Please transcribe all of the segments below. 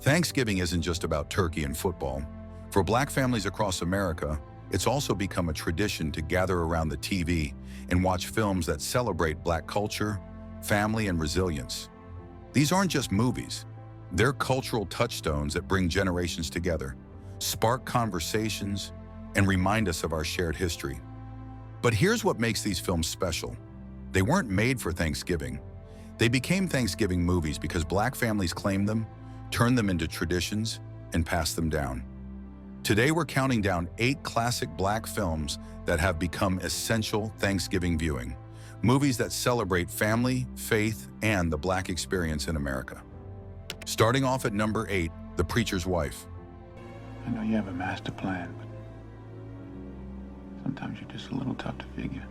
Thanksgiving isn't just about turkey and football. For Black families across America, it's also become a tradition to gather around the TV and watch films that celebrate Black culture, family, and resilience. These aren't just movies. They're cultural touchstones that bring generations together, spark conversations, and remind us of our shared history. But here's what makes these films special. They weren't made for Thanksgiving. They became Thanksgiving movies because Black families claimed them, turned them into traditions, and passed them down. Today we're counting down 8 classic Black films that have become essential Thanksgiving viewing. Movies that celebrate family, faith, and the Black experience in America. Starting off at number 8, The Preacher's Wife. I know you have a master plan, but sometimes you're just a little tough to figure.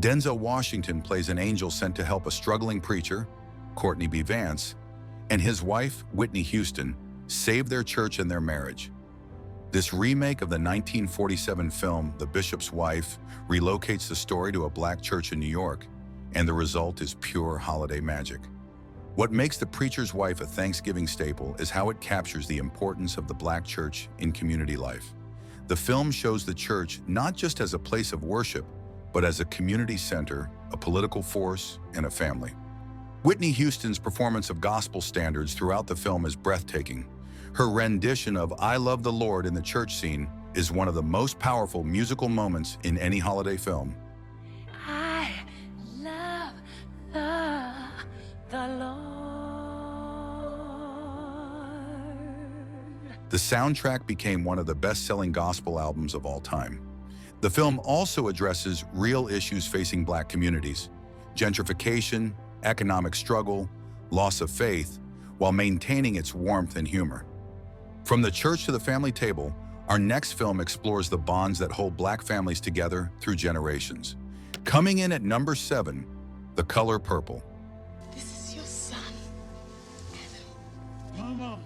Denzel Washington plays an angel sent to help a struggling preacher, Courtney B. Vance, and his wife, Whitney Houston, save their church and their marriage. This remake of the 1947 film The Bishop's Wife relocates the story to a Black church in New York, and the result is pure holiday magic. What makes The Preacher's Wife a Thanksgiving staple is how it captures the importance of the Black church in community life. The film shows the church not just as a place of worship, but as a community center, a political force, and a family. Whitney Houston's performance of gospel standards throughout the film is breathtaking. Her rendition of I Love the Lord in the church scene is one of the most powerful musical moments in any holiday film. I love the Lord. The soundtrack became one of the best-selling gospel albums of all time. The film also addresses real issues facing Black communities: gentrification, economic struggle, loss of faith, while maintaining its warmth and humor. From the church to the family table, our next film explores the bonds that hold Black families together through generations. Coming in at number 7, The Color Purple. This is your son, Mama.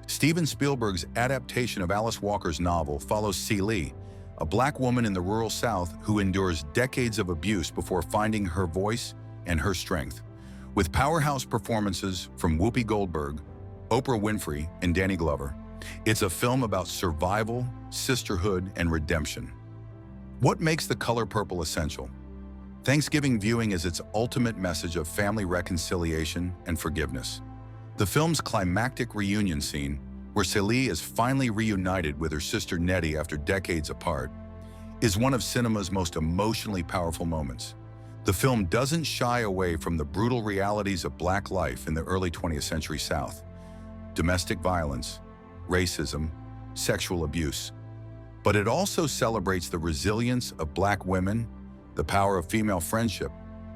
Steven Spielberg's adaptation of Alice Walker's novel follows Celie, a Black woman in the rural South who endures decades of abuse before finding her voice and her strength. With powerhouse performances from Whoopi Goldberg, Oprah Winfrey, and Danny Glover, it's a film about survival, sisterhood, and redemption. What makes The Color Purple essential? Thanksgiving viewing is its ultimate message of family reconciliation and forgiveness. The film's climactic reunion scene, where Celie is finally reunited with her sister Nettie after decades apart, is one of cinema's most emotionally powerful moments. The film doesn't shy away from the brutal realities of Black life in the early 20th century South: domestic violence, racism, sexual abuse. But it also celebrates the resilience of Black women, the power of female friendship,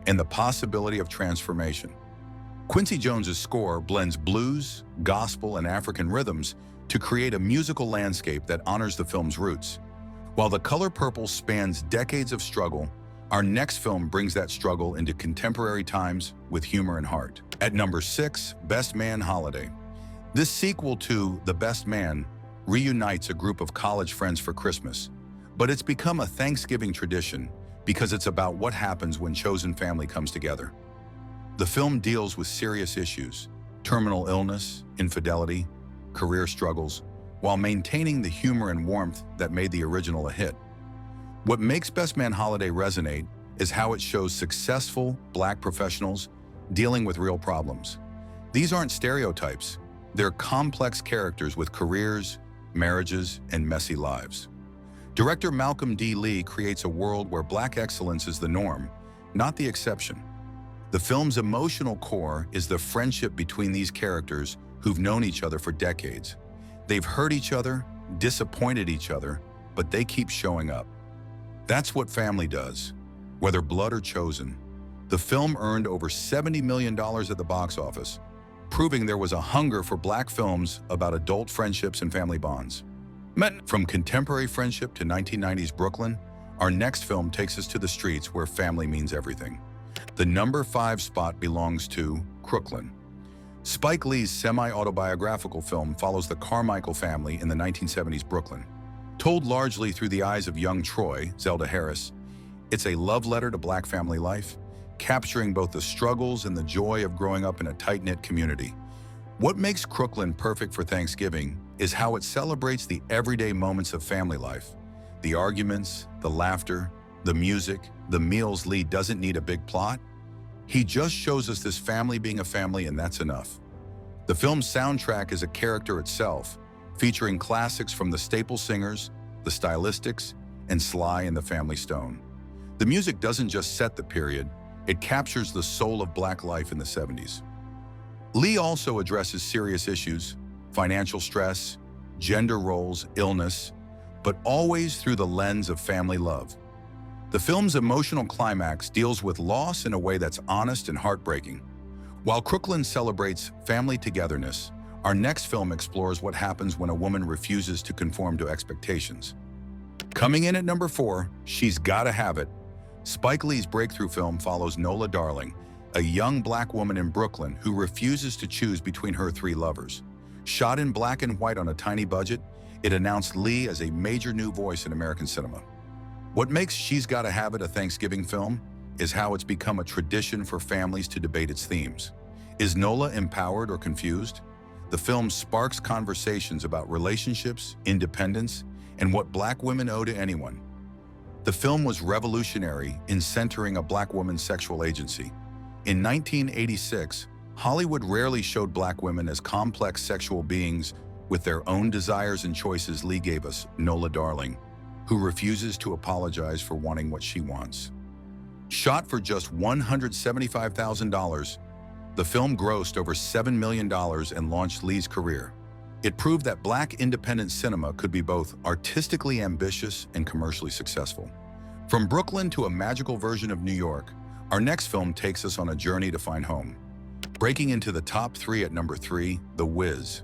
and the possibility of transformation. Quincy Jones's score blends blues, gospel, and African rhythms to create a musical landscape that honors the film's roots. While The Color Purple spans decades of struggle, our next film brings that struggle into contemporary times with humor and heart. At number 6, Best Man Holiday. This sequel to The Best Man reunites a group of college friends for Christmas, but it's become a Thanksgiving tradition because it's about what happens when chosen family comes together. The film deals with serious issues: terminal illness, infidelity, career struggles, while maintaining the humor and warmth that made the original a hit. What makes Best Man Holiday resonate is how it shows successful Black professionals dealing with real problems. These aren't stereotypes. They're complex characters with careers, marriages, and messy lives. Director Malcolm D. Lee creates a world where Black excellence is the norm, not the exception. The film's emotional core is the friendship between these characters who've known each other for decades. They've hurt each other, disappointed each other, but they keep showing up. That's what family does, whether blood or chosen. The film earned over $70 million at the box office, proving there was a hunger for Black films about adult friendships and family bonds. From contemporary friendship to 1990s Brooklyn, our next film takes us to the streets where family means everything. The number 5 spot belongs to Crooklyn. Spike Lee's semi-autobiographical film follows the Carmichael family in the 1970s Brooklyn. Told largely through the eyes of young Troy, Zelda Harris, it's a love letter to Black family life, capturing both the struggles and the joy of growing up in a tight-knit community. What makes Crooklyn perfect for Thanksgiving is how it celebrates the everyday moments of family life. The arguments, the laughter, the music, the meals. Lee doesn't need a big plot. He just shows us this family being a family, and that's enough. The film's soundtrack is a character itself, featuring classics from the Staple Singers, the Stylistics, and Sly and the Family Stone. The music doesn't just set the period, it captures the soul of Black life in the 70s. Lee also addresses serious issues, financial stress, gender roles, illness, but always through the lens of family love. The film's emotional climax deals with loss in a way that's honest and heartbreaking. While Crooklyn celebrates family togetherness, our next film explores what happens when a woman refuses to conform to expectations. Coming in at number 4, She's Gotta Have It. Spike Lee's breakthrough film follows Nola Darling, a young Black woman in Brooklyn who refuses to choose between her 3 lovers. Shot in black and white on a tiny budget, it announced Lee as a major new voice in American cinema. What makes She's Gotta Have It a Thanksgiving film is how it's become a tradition for families to debate its themes. Is Nola empowered or confused? The film sparks conversations about relationships, independence, and what Black women owe to anyone. The film was revolutionary in centering a Black woman's sexual agency. In 1986, Hollywood rarely showed Black women as complex sexual beings with their own desires and choices. Lee gave us Nola Darling, who refuses to apologize for wanting what she wants. Shot for just $175,000, the film grossed over $7 million and launched Lee's career. It proved that Black independent cinema could be both artistically ambitious and commercially successful. From Brooklyn to a magical version of New York, our next film takes us on a journey to find home. Breaking into the top 3 at number 3, The Wiz.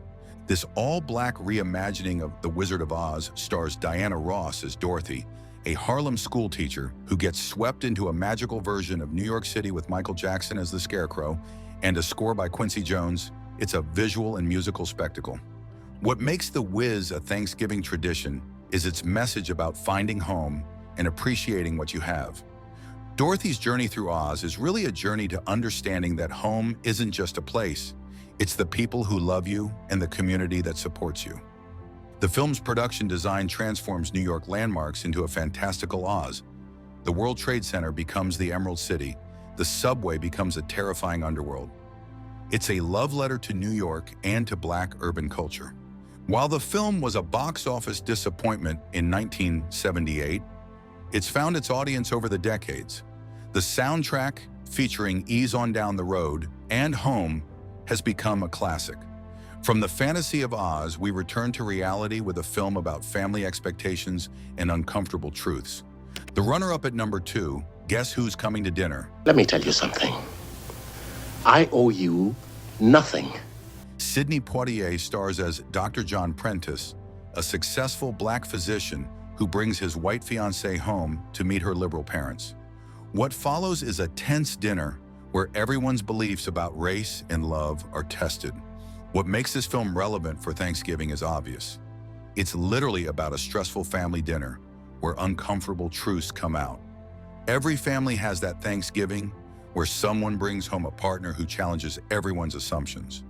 This all-Black reimagining of The Wizard of Oz stars Diana Ross as Dorothy, a Harlem schoolteacher who gets swept into a magical version of New York City with Michael Jackson as the Scarecrow and a score by Quincy Jones. It's a visual and musical spectacle. What makes The Wiz a Thanksgiving tradition is its message about finding home and appreciating what you have. Dorothy's journey through Oz is really a journey to understanding that home isn't just a place, it's the people who love you and the community that supports you. The film's production design transforms New York landmarks into a fantastical Oz. The World Trade Center becomes the Emerald City, the subway becomes a terrifying underworld. It's a love letter to New York and to Black urban culture. While the film was a box office disappointment in 1978, it's found its audience over the decades. The soundtrack, featuring Ease on Down the Road and Home, has become a classic. From the fantasy of Oz, we return to reality with a film about family expectations and uncomfortable truths. The runner-up at number 2, Guess Who's Coming to Dinner? Let me tell you something. I owe you nothing. Sidney Poitier stars as Dr. John Prentice, a successful Black physician who brings his white fiancée home to meet her liberal parents. What follows is a tense dinner where everyone's beliefs about race and love are tested. What makes this film relevant for Thanksgiving is obvious. It's literally about a stressful family dinner where uncomfortable truths come out. Every family has that Thanksgiving where someone brings home a partner who challenges everyone's assumptions.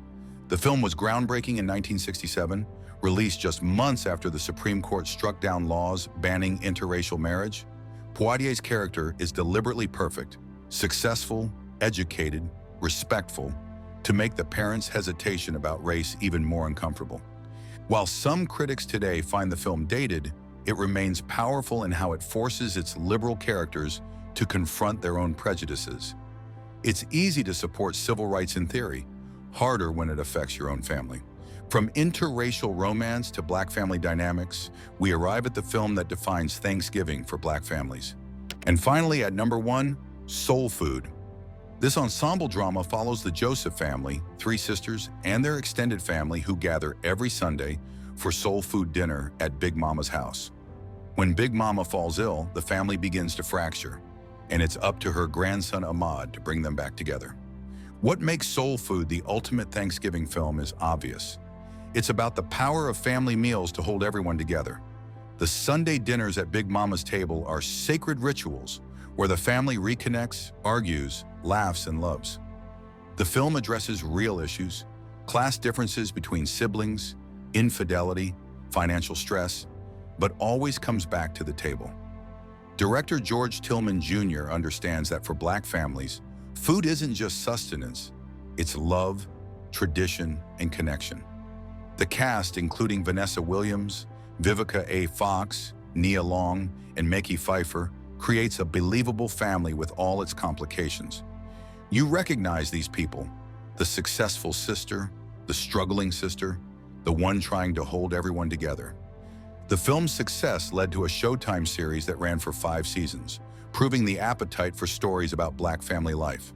The film was groundbreaking in 1967, released just months after the Supreme Court struck down laws banning interracial marriage. Poitier's character is deliberately perfect, successful, educated, respectful, to make the parents' hesitation about race even more uncomfortable. While some critics today find the film dated, it remains powerful in how it forces its liberal characters to confront their own prejudices. It's easy to support civil rights in theory, harder when it affects your own family. From interracial romance to Black family dynamics, we arrive at the film that defines Thanksgiving for Black families. And finally, at number 1, Soul Food. This ensemble drama follows the Joseph family, 3 sisters, and their extended family who gather every Sunday for soul food dinner at Big Mama's house. When Big Mama falls ill, the family begins to fracture, and it's up to her grandson Ahmad to bring them back together. What makes Soul Food the ultimate Thanksgiving film is obvious. It's about the power of family meals to hold everyone together. The Sunday dinners at Big Mama's table are sacred rituals where the family reconnects, argues, laughs, and loves. The film addresses real issues, class differences between siblings, infidelity, financial stress, but always comes back to the table. Director George Tillman Jr. understands that for Black families, food isn't just sustenance, it's love, tradition, and connection. The cast, including Vanessa Williams, Vivica A. Fox, Nia Long, and Mickey Pfeiffer, creates a believable family with all its complications. You recognize these people, the successful sister, the struggling sister, the one trying to hold everyone together. The film's success led to a Showtime series that ran for 5 seasons, proving the appetite for stories about Black family life.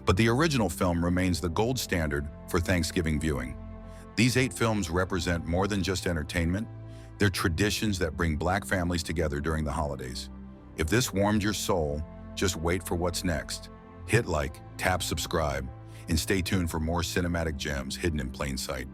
But the original film remains the gold standard for Thanksgiving viewing. These 8 films represent more than just entertainment. They're traditions that bring Black families together during the holidays. If this warmed your soul, just wait for what's next. Hit like, tap subscribe, and stay tuned for more cinematic gems hidden in plain sight.